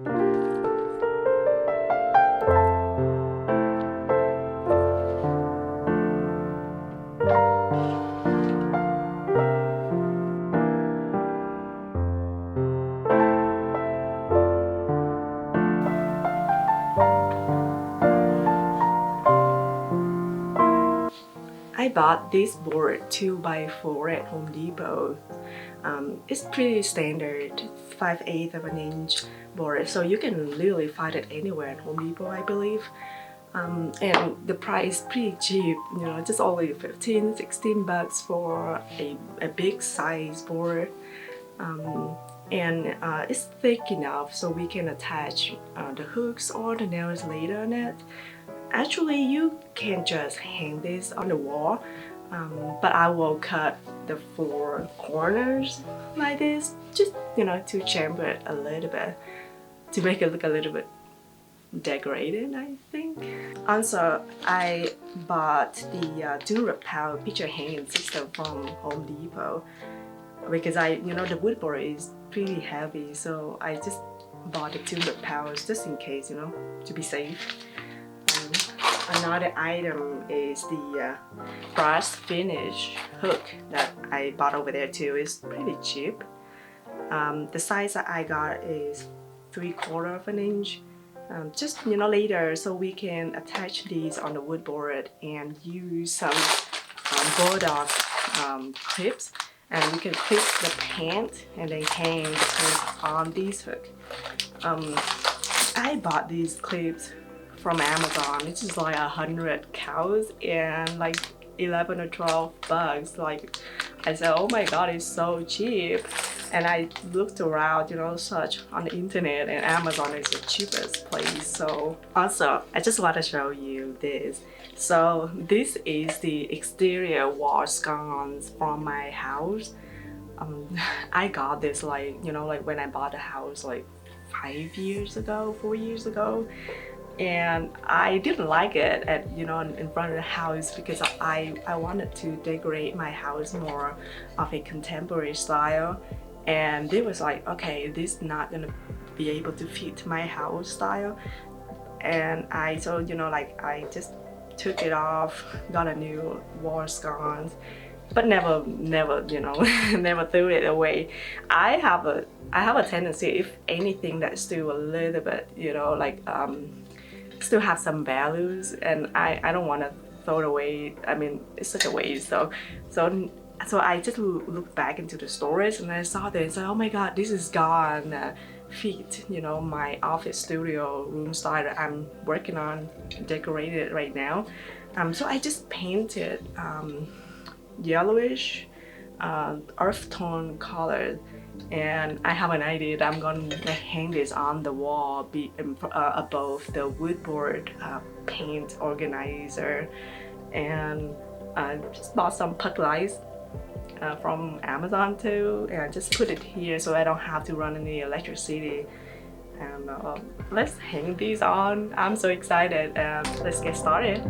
I bought this board 2x4 at Home Depot. It's pretty standard, 5/8 of an inch board, so you can literally find it anywhere at Home Depot, I believe. And the price is pretty cheap, you know, just only 15-16 bucks for a big size board. And it's thick enough so we can attach the hooks or the nails later on it. Actually, you can just hang this on the wall, but I will cut the 4 corners like this, just, you know, to chamfer it a little bit, to make it look a little bit decorated, I think. Also, I bought the DuraPal picture hanging system from Home Depot because the wood board is pretty heavy, so I just bought the DuraPals just in case, you know, to be safe. Another item is the brass finish hook that I bought over there too. It's pretty cheap. The size that I got is 3/4 of an inch. Just, you know, later so we can attach these on the wood board and use some bulldog clips, and we can clip the pant and then hang the clip on these hooks. I bought these clips from Amazon. It's just like 100 cows and like 11 or 12 bucks. Like, I said, oh my god, it's so cheap. And I looked around, you know, search on the internet, and Amazon is the cheapest place. So also, I just want to show you this. So this is the exterior wall sconce from my house. I got this like, you know, like when I bought the house like 4 years ago. And I didn't like it at, you know, in front of the house because I wanted to decorate my house more of a contemporary style, and they was like, okay, this is not gonna be able to fit my house style. And so, you know, like I just took it off, got a new wall sconce, but never, you know, never threw it away. I have a tendency, if anything that's still a little bit, you know, like still have some values, and I don't want to throw it away. I mean, it's such a waste. So I just looked back into the storage and I saw this. Oh my god, this is gone. Fit, you know, my office studio room style that I'm working on decorated right now. So I just painted yellowish earth tone color, and I have an idea that I'm going to hang this on the wall above the wood board paint organizer. And I just bought some puck lights from Amazon too, and I just put it here so I don't have to run any electricity. And let's hang these on. I'm so excited, and let's get started.